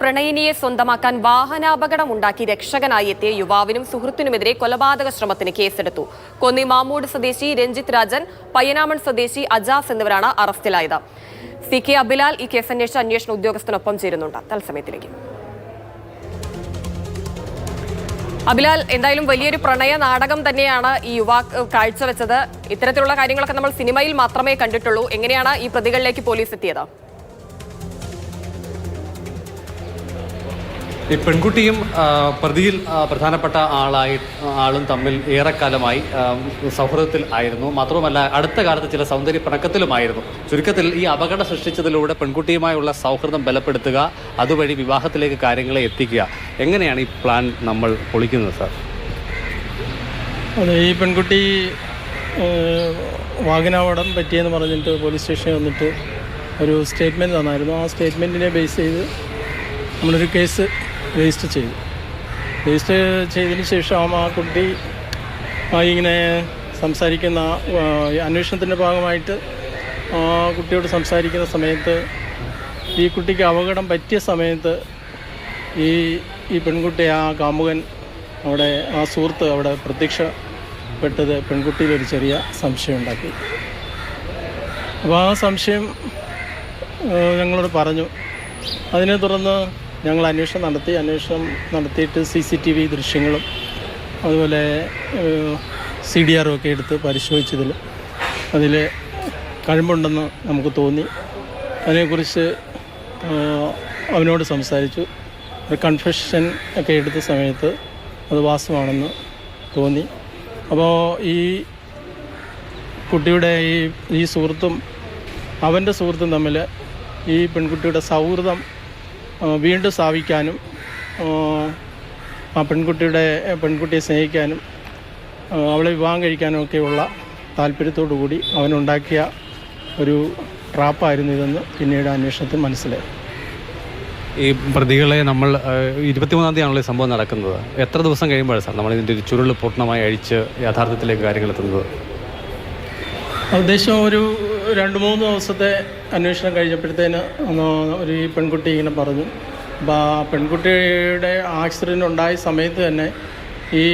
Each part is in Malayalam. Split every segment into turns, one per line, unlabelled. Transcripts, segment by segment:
പ്രണയിനിയെ സ്വന്തമാക്കാൻ വാഹനാപകടമുണ്ടാക്കി രക്ഷകനായി എത്തിയ യുവാവിനും സുഹൃത്തിനുമെതിരെ കൊലപാതക ശ്രമത്തിന് കേസെടുത്തു. കൊന്നി മാമൂട് സ്വദേശി രഞ്ജിത്ത് രാജൻ, പയ്യനാമൺ സ്വദേശി അജാസ് എന്നിവരാണ് അറസ്റ്റിലായത്. CK അബിലാൽ ഈ കേസന്വേഷിച്ച അന്വേഷണ ഉദ്യോഗസ്ഥനൊപ്പം ചേരുന്നുണ്ട്. തത്സമയത്തിലേക്ക് അബിലാൽ, എന്തായാലും വലിയൊരു പ്രണയ നാടകം തന്നെയാണ് ഈ യുവാവ് കാഴ്ചവെച്ചത്. ഇത്തരത്തിലുള്ള കാര്യങ്ങളൊക്കെ നമ്മൾ സിനിമയിൽ മാത്രമേ കണ്ടിട്ടുള്ളൂ. എങ്ങനെയാണ് ഈ പ്രതികളിലേക്ക് പോലീസ് എത്തിയത്?
ഈ പെൺകുട്ടിയും പ്രതിയിൽ പ്രധാനപ്പെട്ട ആളും തമ്മിൽ ഏറെക്കാലമായി സൗഹൃദത്തിൽ ആയിരുന്നു. മാത്രവുമല്ല, അടുത്ത കാലത്ത് ചില സൗന്ദര്യ പിണക്കത്തിലുമായിരുന്നു. ചുരുക്കത്തിൽ ഈ അപകടം സൃഷ്ടിച്ചതിലൂടെ പെൺകുട്ടിയുമായുള്ള സൗഹൃദം ബലപ്പെടുത്തുക, അതുവഴി വിവാഹത്തിലേക്ക് കാര്യങ്ങളെ എത്തിക്കുക. എങ്ങനെയാണ് ഈ പ്ലാൻ നമ്മൾ പൊളിക്കുന്നത് സാർ?
അതെ, ഈ പെൺകുട്ടി വാഹനാപകടം പറ്റിയെന്ന് പറഞ്ഞിട്ട് പോലീസ് സ്റ്റേഷനിൽ വന്നിട്ട് ഒരു സ്റ്റേറ്റ്മെൻറ്റ് തന്നായിരുന്നു. ആ സ്റ്റേറ്റ്മെൻറ്റിനെ ബേസ് ചെയ്ത് നമ്മളൊരു കേസ് രജിസ്റ്റർ ചെയ്തതിന് ശേഷം ആ കുട്ടി ഇങ്ങനെ സംസാരിക്കുന്ന അന്വേഷണത്തിൻ്റെ ഭാഗമായിട്ട് ആ കുട്ടിയോട് സംസാരിക്കുന്ന സമയത്ത് ഈ കുട്ടിക്ക് അപകടം പറ്റിയ സമയത്ത് ഈ പെൺകുട്ടി, ആ കാമുകൻ അവിടെ, ആ സുഹൃത്ത് അവിടെ പ്രത്യക്ഷപ്പെട്ടത് പെൺകുട്ടിയിലൊരു ചെറിയ സംശയം ഉണ്ടാക്കി. അപ്പോൾ ആ സംശയം ഞങ്ങളോട് പറഞ്ഞു. അതിനെ തുടർന്ന് ഞങ്ങൾ അന്വേഷണം നടത്തിയിട്ട് CCTV ദൃശ്യങ്ങളും അതുപോലെ CDR ഒക്കെ എടുത്ത് പരിശോധിച്ചതിൽ അതിൽ കഴമ്പുണ്ടെന്ന് നമുക്ക് തോന്നി. അതിനെക്കുറിച്ച് അവനോട് സംസാരിച്ചു. ഒരു കൺഫെഷൻ ഒക്കെ എടുത്ത സമയത്ത് അത് വാസ്തവമാണെന്ന് തോന്നി. അപ്പോൾ ഈ കുട്ടിയുടെ ഈ സുഹൃത്തും അവൻ്റെ സുഹൃത്തും തമ്മിൽ ഈ പെൺകുട്ടിയുടെ സൗഹൃദം വീണ്ടും സ്ഥാപിക്കാനും ആ പെൺകുട്ടിയെ സ്നേഹിക്കാനും അവളെ വിവാഹം കഴിക്കാനും ഒക്കെയുള്ള താല്പര്യത്തോടു കൂടി അവനുണ്ടാക്കിയ ഒരു ട്രാപ്പായിരുന്നു ഇതെന്ന് പിന്നീട് അന്വേഷണത്തിൽ മനസ്സിലായി.
ഈ പ്രതികളെ നമ്മൾ 23-ാം തീയതിയാണല്ലോ ഈ സംഭവം നടക്കുന്നത്. എത്ര ദിവസം കഴിയുമ്പോഴാണ് സാർ നമ്മൾ ഇതിൻ്റെ ഒരു ചുരുൾ പൂർണ്ണമായി അഴിച്ച് യഥാർത്ഥത്തിലേക്ക് കാര്യങ്ങൾ എത്തുന്നത്?
ഉദ്ദേശം ഒരു 2-3 ദിവസത്തെ അന്വേഷണം കഴിഞ്ഞപ്പോഴത്തേന് ഈ പെൺകുട്ടി ഇങ്ങനെ പറഞ്ഞു. അപ്പോൾ ആ പെൺകുട്ടിയുടെ ആക്സിഡൻ്റ് ഉണ്ടായ സമയത്ത് തന്നെ ഈ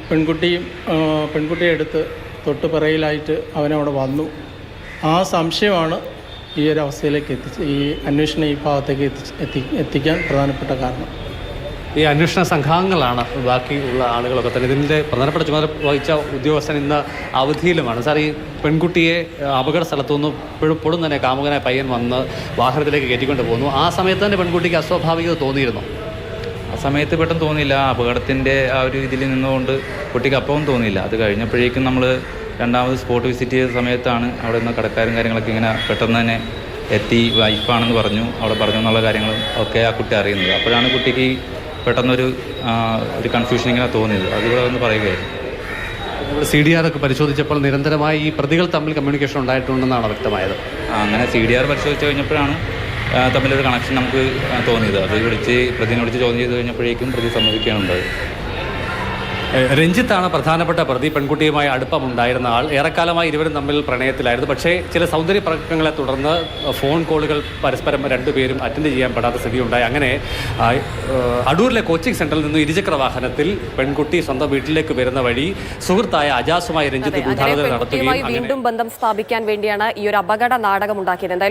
പെൺകുട്ടിയെ എടുത്ത് തൊട്ടുപിറയിലായിട്ട് അവനവിടെ വന്നു. ആ സംശയമാണ് ഈ ഒരു അവസ്ഥയിലേക്ക് ഈ അന്വേഷണം ഈ ഭാഗത്തേക്ക് എത്തിക്കാൻ പ്രധാനപ്പെട്ട കാരണം.
ഈ അന്വേഷണ സംഘാംഗങ്ങളാണ് ബാക്കിയുള്ള ആളുകളൊക്കെ തന്നെ. ഇതിൻ്റെ പ്രധാനപ്പെട്ട ചുമതല വഹിച്ച ഉദ്യോഗസ്ഥൻ ഇന്ന് അവധിയിലുമാണ്. സാർ, ഈ പെൺകുട്ടിയെ അപകട സ്ഥലത്തുനിന്ന് ഇപ്പോഴും തന്നെ കാമുകനായ പയ്യൻ വന്ന് വാഹനത്തിലേക്ക് കയറ്റിക്കൊണ്ട് പോകുന്നു. ആ സമയത്ത് തന്നെ പെൺകുട്ടിക്ക് അസ്വാഭാവികത തോന്നിയിരുന്നു?
ആ സമയത്ത് പെട്ടെന്ന് തോന്നിയില്ല. അപകടത്തിൻ്റെ ആ ഒരു ഇതിൽ നിന്നുകൊണ്ട് കുട്ടിക്ക് അപ്പവും തോന്നിയില്ല. അത് കഴിഞ്ഞപ്പോഴേക്കും നമ്മൾ രണ്ടാമത് സ്പോട്ട് വിസിറ്റ് ചെയ്ത സമയത്താണ് അവിടെ നിന്ന് കടക്കാരും കാര്യങ്ങളൊക്കെ ഇങ്ങനെ പെട്ടെന്ന് തന്നെ എത്തി, വൈഫാണെന്ന് പറഞ്ഞു, അവിടെ പറഞ്ഞു എന്നുള്ള കാര്യങ്ങളും ഒക്കെ ആ കുട്ടി അറിയുന്നത്. അപ്പോഴാണ് കുട്ടിക്ക് പെട്ടെന്നൊരു കൺഫ്യൂഷൻ ഇങ്ങനെ തോന്നിയത്. അതുകൂടെ ഒന്ന് പറയുകയായിരുന്നു.
CDR ഒക്കെ പരിശോധിച്ചപ്പോൾ നിരന്തരമായി ഈ പ്രതികൾ തമ്മിൽ കമ്മ്യൂണിക്കേഷൻ ഉണ്ടായിട്ടുണ്ടെന്നാണ് വ്യക്തമായത്.
അങ്ങനെ CDR പരിശോധിച്ച് കഴിഞ്ഞപ്പോഴാണ് തമ്മിലൊരു കണക്ഷൻ നമുക്ക് തോന്നിയത്. അത് പ്രതിനെ വിളിച്ച് ചോദ്യം ചെയ്ത് കഴിഞ്ഞപ്പോഴേക്കും പ്രതി സമ്മതിക്കുകയാണുണ്ടായത്.
രഞ്ജിത്താണ് പ്രധാനപ്പെട്ട പ്രതി. പെൺകുട്ടിയുമായി അടുപ്പമുണ്ടായിരുന്ന ആൾ. ഏറെക്കാലമായി ഇരുവരും തമ്മിൽ പ്രണയത്തിലായിരുന്നു. പക്ഷേ ചില സൗന്ദര്യ പ്രകടനങ്ങളെ തുടർന്ന് ഫോൺ കോളുകൾ പരസ്പരം രണ്ടുപേരും അറ്റൻഡ് ചെയ്യാൻ പെടാത്ത സ്ഥിതി ഉണ്ടായി. അങ്ങനെ അടൂരിലെ കോച്ചിങ് സെന്ററിൽ നിന്ന് ഇരുചക്ര വാഹനത്തിൽ പെൺകുട്ടി സ്വന്തം വീട്ടിലേക്ക് വരുന്ന വഴി സുഹൃത്തായ അജാസുമായി രഞ്ജിത്ത് ഗൂഢാലോചന നടത്തുകയും
വീണ്ടും ബന്ധം സ്ഥാപിക്കാൻ വേണ്ടിയാണ് ഈ ഒരു അപകട നാടകം ഉണ്ടാക്കിയത്.